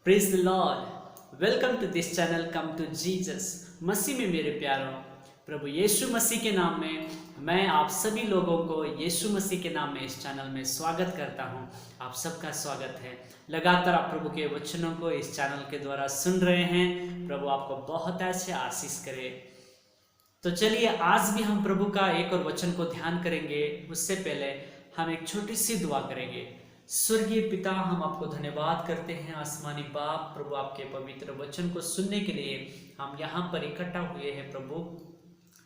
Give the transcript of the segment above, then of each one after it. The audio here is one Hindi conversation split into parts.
Praise the Lord. Welcome to this channel come to Jesus. मसीह में मेरे प्यारों, प्रभु यीशु मसीह के नाम में मैं आप सभी लोगों को यीशु मसीह के नाम में इस चैनल में स्वागत करता हूं। आप सबका स्वागत है। लगातार आप प्रभु के वचनों को इस चैनल के द्वारा सुन रहे हैं। प्रभु आपको बहुत ऐसे आशीष करे। तो चलिए आज भी हम प्रभु का एक और वचन को ध्यान करेंगे। उससे पहले हम एक छोटी सी दुआ करेंगे। स्वर्गीय पिता, हम आपको धन्यवाद करते हैं। आसमानी बाप, प्रभु आपके पवित्र वचन को सुनने के लिए हम यहाँ पर इकट्ठा हुए हैं।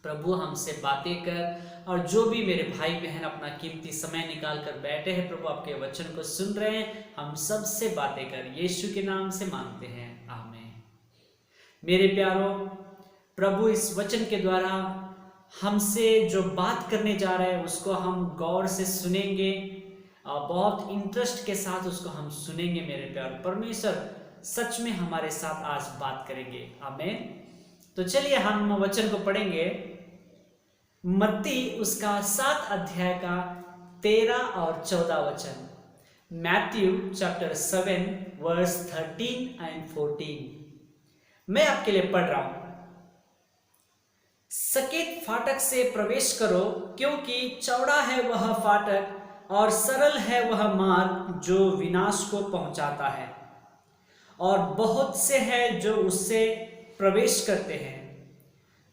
प्रभु हमसे बातें कर, और जो भी मेरे भाई बहन अपना कीमती समय निकाल कर बैठे हैं, प्रभु आपके वचन को सुन रहे हैं, हम सबसे बातें कर यीशु के नाम से मांगते हैं, आमीन। मेरे प्यारों, प्रभु इस वचन के द्वारा हमसे जो बात करने जा रहे हैं उसको हम गौर से सुनेंगे, बहुत इंटरेस्ट के साथ उसको हम सुनेंगे। मेरे प्यार, परमेश्वर सच में हमारे साथ आज बात करेंगे, आमीन। तो चलिए हम वचन को पढ़ेंगे। मत्ती उसका 7 अध्याय का 13 और 14 वचन। Matthew chapter 7 verse 13 and 14। मैं आपके लिए पढ़ रहा हूं। सकेत फाटक से प्रवेश करो, क्योंकि चौड़ा है वह फाटक और सरल है वह मार्ग जो विनाश को पहुंचाता है, और बहुत से हैं जो उससे प्रवेश करते हैं।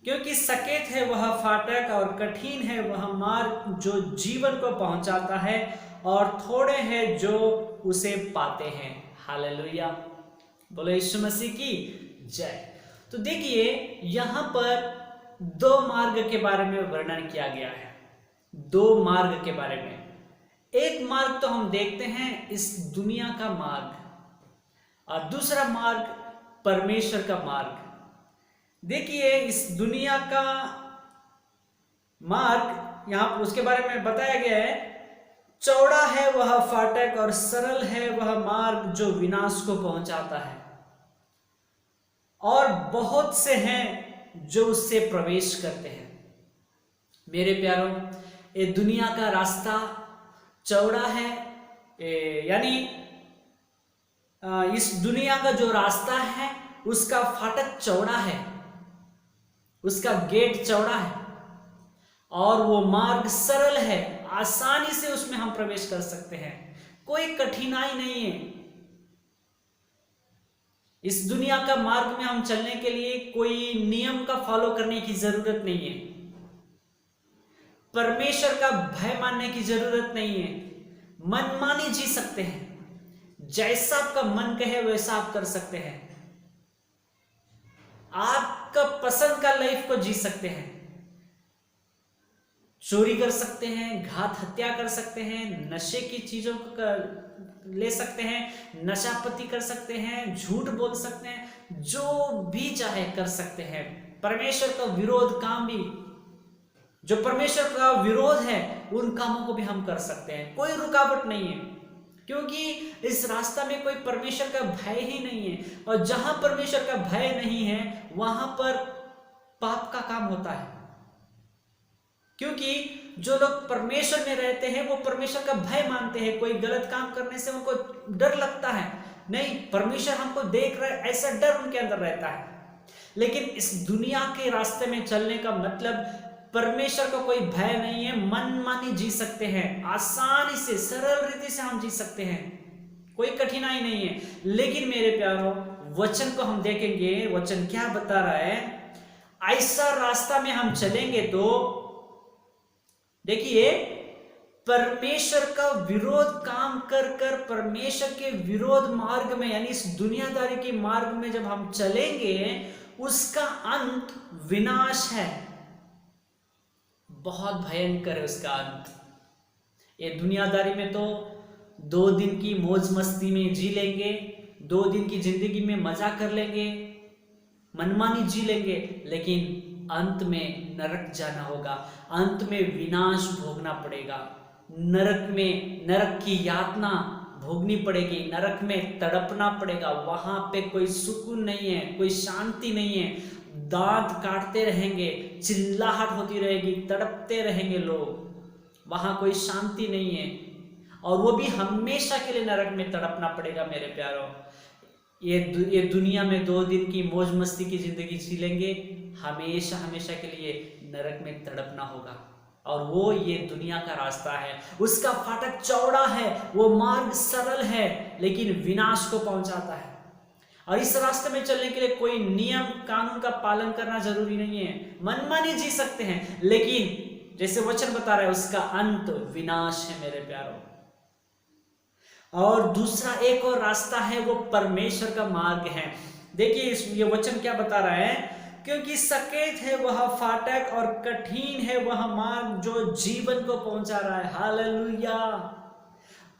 क्योंकि सकेत है वह फाटक और कठिन है वह मार्ग जो जीवन को पहुंचाता है, और थोड़े हैं जो उसे पाते हैं। हालेलुया, बोलो यीशु मसीह की जय। तो देखिए, यहां पर 2 मार्ग के बारे में वर्णन किया गया है। 2 मार्ग के बारे में। एक मार्ग तो हम देखते हैं इस दुनिया का मार्ग, और दूसरा मार्ग परमेश्वर का मार्ग। देखिए, इस दुनिया का मार्ग यहां पर उसके बारे में बताया गया है। चौड़ा है वह फाटक और सरल है वह मार्ग जो विनाश को पहुंचाता है, और बहुत से हैं जो उससे प्रवेश करते हैं। मेरे प्यारों, ये दुनिया का रास्ता चौड़ा है, यानी इस दुनिया का जो रास्ता है उसका फाटक चौड़ा है, उसका गेट चौड़ा है, और वो मार्ग सरल है। आसानी से उसमें हम प्रवेश कर सकते हैं, कोई कठिनाई नहीं है। इस दुनिया का मार्ग में हम चलने के लिए कोई नियम का फॉलो करने की जरूरत नहीं है, परमेश्वर का भय मानने की जरूरत नहीं है। मनमानी जी सकते हैं, जैसा आपका मन कहे वैसा आप कर सकते हैं। आपका पसंद का लाइफ को जी सकते हैं। चोरी कर सकते हैं, घात हत्या कर सकते हैं, नशे की चीजों को ले सकते हैं, नशापति कर सकते हैं, झूठ बोल सकते हैं, जो भी चाहे कर सकते हैं। परमेश्वर का विरोध काम भी, जो परमेश्वर का विरोध है, उन कामों को भी हम कर सकते हैं। कोई रुकावट नहीं है, क्योंकि इस रास्ता में कोई परमेश्वर का भय ही नहीं है। और जहां परमेश्वर का भय नहीं है वहां पर पाप का काम होता है। क्योंकि जो लोग परमेश्वर में रहते हैं वो परमेश्वर का भय मानते हैं। कोई गलत काम करने से उनको डर लगता है, नहीं परमेश्वर हमको देख रहा है, ऐसा डर उनके अंदर रहता है। लेकिन इस दुनिया के रास्ते में चलने का मतलब परमेश्वर का कोई भय नहीं है। मनमानी जी सकते हैं, आसानी से सरल रीति से हम जी सकते हैं, कोई कठिनाई नहीं है। लेकिन मेरे प्यारों, वचन को हम देखेंगे, वचन क्या बता रहा है। ऐसा रास्ता में हम चलेंगे तो देखिए, परमेश्वर का विरोध काम कर कर परमेश्वर के विरोध मार्ग में, यानी इस दुनियादारी के मार्ग में जब हम चलेंगे, उसका अंत विनाश है। बहुत भयंकर है उसका अंत। ये दुनियादारी में तो 2 दिन की मौज मस्ती में जी लेंगे, 2 दिन की जिंदगी में मजा कर लेंगे, मनमानी जी लेंगे, लेकिन अंत में नरक जाना होगा, अंत में विनाश भोगना पड़ेगा। नरक में नरक की यातना भोगनी पड़ेगी, नरक में तड़पना पड़ेगा। वहां पे कोई सुकून नहीं है, कोई शांति नहीं है। दांत काटते रहेंगे, चिल्लाहट होती रहेगी, तड़पते रहेंगे लोग, वहां कोई शांति नहीं है, और वो भी हमेशा के लिए नरक में तड़पना पड़ेगा। मेरे प्यारों, ये दुनिया में 2 दिन की मौज मस्ती की जिंदगी जी लेंगे, हमेशा हमेशा के लिए नरक में तड़पना होगा। और वो ये दुनिया का रास्ता है, उसका फाटक चौड़ा है, वो मार्ग सरल है, लेकिन विनाश को पहुंचाता है। और इस रास्ते में चलने के लिए कोई नियम कानून का पालन करना जरूरी नहीं है, मनमानी जी सकते हैं, लेकिन जैसे वचन बता रहा है उसका अंत विनाश है मेरे प्यारों। और दूसरा एक और रास्ता है, वो परमेश्वर का मार्ग है। देखिए ये वचन क्या बता रहा है, क्योंकि सकेत है वह फाटक और कठिन है वह मार्ग जो जीवन को पहुंचा रहा है। हालेलुया।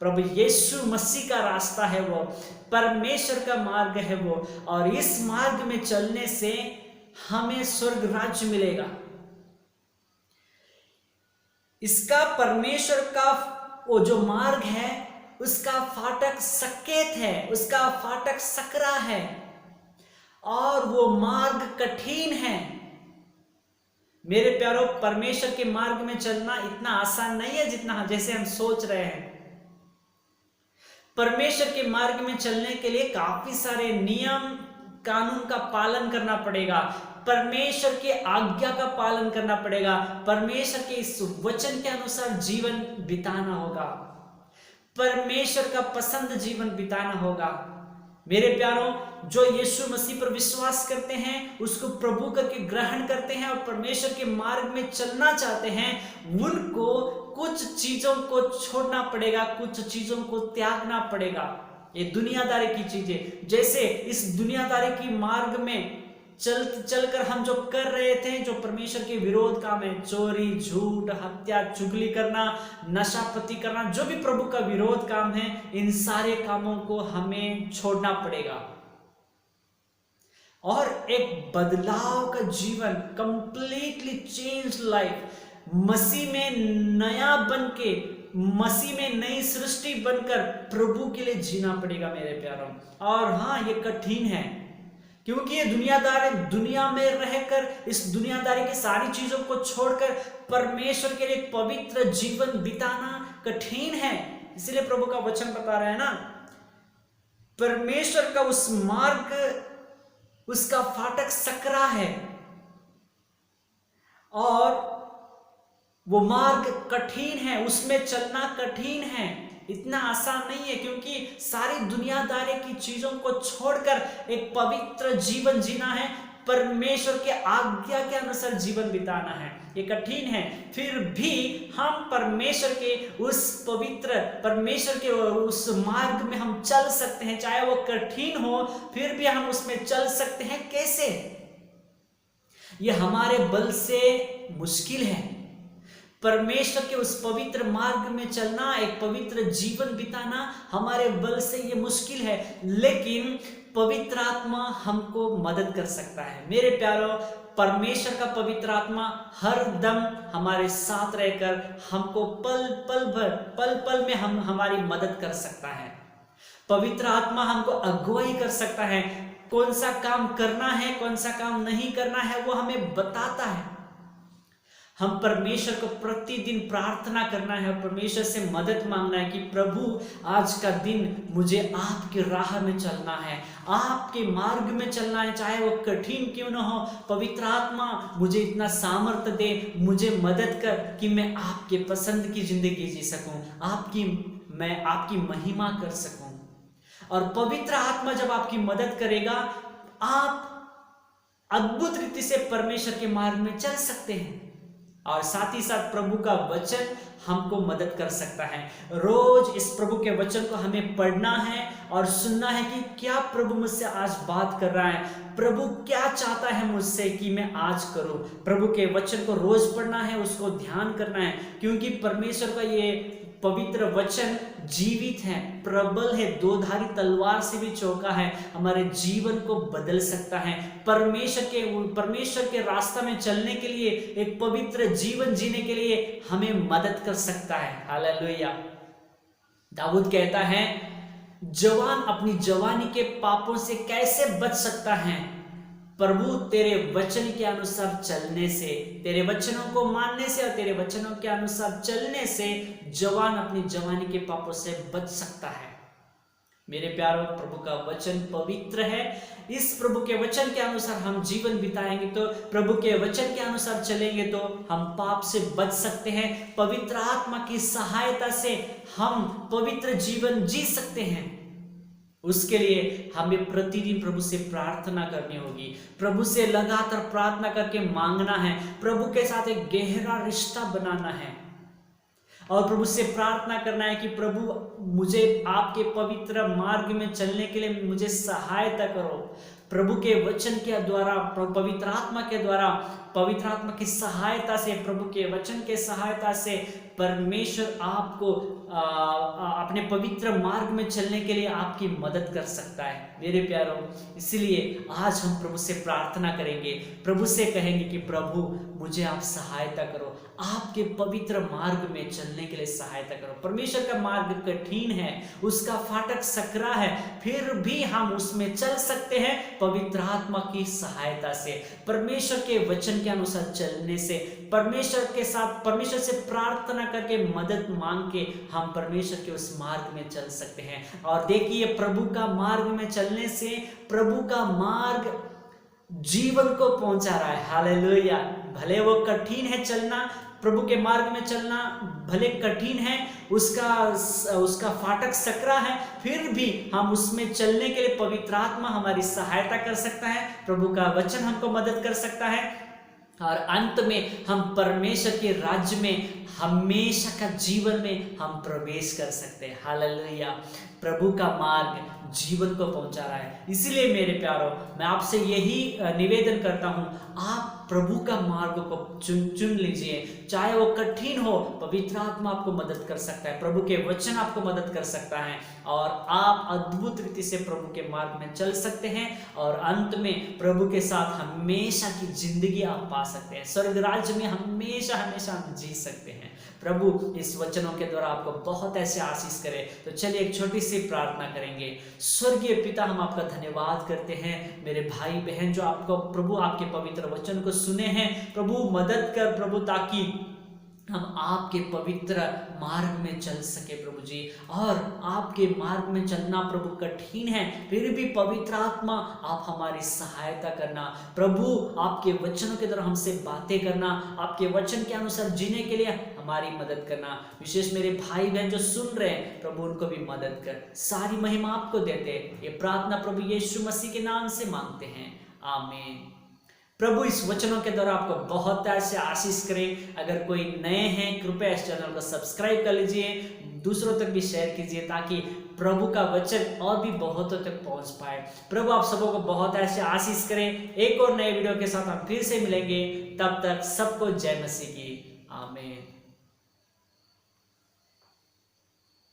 प्रभु यीशु मसीह का रास्ता है वो, परमेश्वर का मार्ग है वो, और इस मार्ग में चलने से हमें स्वर्ग राज्य मिलेगा। इसका परमेश्वर का वो जो मार्ग है उसका फाटक सकेत है, उसका फाटक सकरा है, और वो मार्ग कठिन है। मेरे प्यारों, परमेश्वर के मार्ग में चलना इतना आसान नहीं है जितना जैसे हम सोच रहे हैं। परमेश्वर के मार्ग में चलने के लिए काफी सारे नियम कानून का पालन करना पड़ेगा, परमेश्वर के आज्ञा का पालन करना पड़ेगा, परमेश्वर के इस वचन के अनुसार जीवन बिताना होगा, परमेश्वर का पसंद जीवन बिताना होगा। मेरे प्यारों, जो यीशु मसीह पर विश्वास करते हैं, उसको प्रभु करके ग्रहण करते हैं और परमेश्वर के मार्ग में चलना चाहते हैं, उनको कुछ चीजों को छोड़ना पड़ेगा, कुछ चीजों को त्यागना पड़ेगा। ये दुनियादारी की चीजें, जैसे इस दुनियादारी की मार्ग में चलकर हम जो कर रहे थे, जो परमेश्वर के विरोध काम है, चोरी, झूठ, हत्या, चुगली करना, नशापति करना, जो भी प्रभु का विरोध काम है, इन सारे कामों को हमें छोड़ना पड़ेगा और एक बदलाव का जीवन, कंप्लीटली चेंज लाइफ, मसीह में नया बन के, मसीह में नई सृष्टि बनकर प्रभु के लिए जीना पड़ेगा मेरे प्यारों। और हाँ, ये कठिन है, क्योंकि ये दुनिया में रहकर इस दुनियादारी की सारी चीजों को छोड़कर परमेश्वर के लिए पवित्र जीवन बिताना कठिन है। इसलिए प्रभु का वचन बता रहा है ना, परमेश्वर का उस मार्ग, उसका फाटक सकरा है और वो मार्ग कठिन है, उसमें चलना कठिन है, इतना आसान नहीं है, क्योंकि सारी दुनियादारी की चीजों को छोड़कर एक पवित्र जीवन जीना है, परमेश्वर के आज्ञा के अनुसार जीवन बिताना है। ये कठिन है, फिर भी हम परमेश्वर के उस मार्ग में हम चल सकते हैं, चाहे वो कठिन हो, फिर भी हम उसमें चल सकते हैं। कैसे? ये हमारे बल से मुश्किल है। परमेश्वर के उस पवित्र मार्ग में चलना, एक पवित्र जीवन बिताना हमारे बल से ये मुश्किल है, लेकिन पवित्र आत्मा हमको मदद कर सकता है। मेरे प्यारों, परमेश्वर का पवित्र आत्मा हर दम हमारे साथ रहकर हमको पल पल में हमारी मदद कर सकता है। पवित्र आत्मा हमको अगुवाई कर सकता है, कौन सा काम करना है, कौन सा काम नहीं करना है, वो हमें बताता है। हम परमेश्वर को प्रतिदिन प्रार्थना करना है और परमेश्वर से मदद मांगना है कि प्रभु, आज का दिन मुझे आपकी राह में चलना है, आपके मार्ग में चलना है, चाहे वो कठिन क्यों न हो। पवित्र आत्मा मुझे इतना सामर्थ्य दे, मुझे मदद कर कि मैं आपके पसंद की जिंदगी जी सकूं, मैं आपकी महिमा कर सकूं। और पवित्र आत्मा जब आपकी मदद करेगा, आप अद्भुत रीति से परमेश्वर के मार्ग में चल सकते हैं। और साथ ही साथ प्रभु का वचन हमको मदद कर सकता है। रोज इस प्रभु के वचन को हमें पढ़ना है और सुनना है कि क्या प्रभु मुझसे आज बात कर रहा है, प्रभु क्या चाहता है मुझसे कि मैं आज करूं। प्रभु के वचन को रोज पढ़ना है, उसको ध्यान करना है, क्योंकि परमेश्वर का ये पवित्र वचन जीवित है, प्रबल है, दो-धारी तलवार से भी चौका है, हमारे जीवन को बदल सकता है। परमेश्वर के रास्ता में चलने के लिए, एक पवित्र जीवन जीने के लिए हमें मदद कर सकता है। हालेलुया। दाऊद कहता है, जवान अपनी जवानी के पापों से कैसे बच सकता है? प्रभु, तेरे वचन के अनुसार चलने से, तेरे वचनों को मानने से और तेरे वचनों के अनुसार चलने से जवान अपनी जवानी के पापों से बच सकता है। मेरे प्यारों, प्रभु का वचन पवित्र है। इस प्रभु के वचन के अनुसार हम जीवन बिताएंगे तो, प्रभु के वचन के अनुसार चलेंगे तो हम पाप से बच सकते हैं। पवित्र आत्मा की सहायता से हम पवित्र जीवन जी सकते हैं। उसके लिए हमें प्रतिदिन प्रभु से प्रार्थना करनी होगी, प्रभु से लगातार प्रार्थना करके मांगना है, प्रभु के साथ एक गहरा रिश्ता बनाना है और प्रभु से प्रार्थना करना है कि प्रभु मुझे आपके पवित्र मार्ग में चलने के लिए मुझे सहायता करो। प्रभु के वचन के द्वारा, पवित्र आत्मा के द्वारा, पवित्र आत्मा की सहायता से, प्रभु के वचन के सहायता से परमेश्वर आपको अपने पवित्र मार्ग में चलने के लिए आपकी मदद कर सकता है। मेरे प्यारों, इसलिए आज हम प्रभु से प्रार्थना करेंगे, प्रभु से कहेंगे कि प्रभु मुझे आप सहायता करो, आपके पवित्र मार्ग में चलने के लिए सहायता करो। परमेश्वर का मार्ग कठिन है, उसका फाटक सकरा है, फिर भी हम उसमें चल सकते हैं पवित्र आत्मा की सहायता से, परमेश्वर के वचन के अनुसार चलने से, परमेश्वर के साथ, परमेश्वर से प्रार्थना करके मदद मांग के हम परमेश्वर के उस मार्ग में चल सकते हैं। और देखिए, प्रभु का मार्ग में चलने से प्रभु का मार्ग जीवन को पहुंचा रहा है। हालेलुया। भले वो कठिन है चलना, प्रभु के मार्ग में चलना भले कठिन है, उसका फाटक सकरा है, फिर भी हम उसमें चलने के लिए पवित्र आत्मा हमारी सहायता कर सकता है, प्रभु का वचन हमको मदद कर सकता है और अंत में हम परमेश्वर के राज्य में हमेशा का जीवन में हम प्रवेश कर सकते हैं। हालेलुया। प्रभु का मार्ग जीवन को पहुंचा रहा है। इसीलिए मेरे प्यारों, मैं आपसे यही निवेदन करता हूं, आप प्रभु का मार्ग को चुन लीजिए, चाहे वो कठिन हो, पवित्र आत्मा आपको मदद कर सकता है, प्रभु के वचन आपको मदद कर सकता है और आप अद्भुत रीति से प्रभु के मार्ग में चल सकते हैं और अंत में प्रभु के साथ हमेशा की जिंदगी आप पा सकते हैं, स्वर्ग राज्य में हमेशा हमेशा हम जी सकते हैं। प्रभु इस वचनों के द्वारा आपको बहुत ऐसे आशीष करे। तो चलिए एक छोटी सी प्रार्थना करेंगे। स्वर्गीय पिता, हम आपका धन्यवाद करते हैं मेरे भाई बहन जो आपको प्रभु आपके पवित्र वचन को सुने हैं। प्रभु मदद कर प्रभु, ताकि हम आपके पवित्र मार्ग में चल सके प्रभु जी। और आपके मार्ग में चलना प्रभु कठिन है, फिर भी पवित्र आत्मा आप हमारी सहायता करना प्रभु, आपके वचनों के द्वारा हमसे बातें करना, आपके वचन के अनुसार जीने के लिए हमारी मदद करना। विशेष मेरे भाई बहन जो सुन रहे हैं प्रभु, उनको भी मदद कर। सारी महिमा आपको देते, ये प्रार्थना प्रभु यीशु मसीह के नाम से मांगते हैं, आमीन। प्रभु इस वचनों के द्वारा आपको बहुत ऐसे आशीष करे। अगर कोई नए हैं, कृपया इस चैनल को सब्सक्राइब कर लीजिए, दूसरों तक भी शेयर कीजिए, ताकि प्रभु का वचन और भी बहुतों तक पहुंच पाए। प्रभु आप सबों को बहुत ऐसे आशीष करें। एक और नए वीडियो के साथ हम फिर से मिलेंगे, तब तक सबको जय मसीह की, आमीन।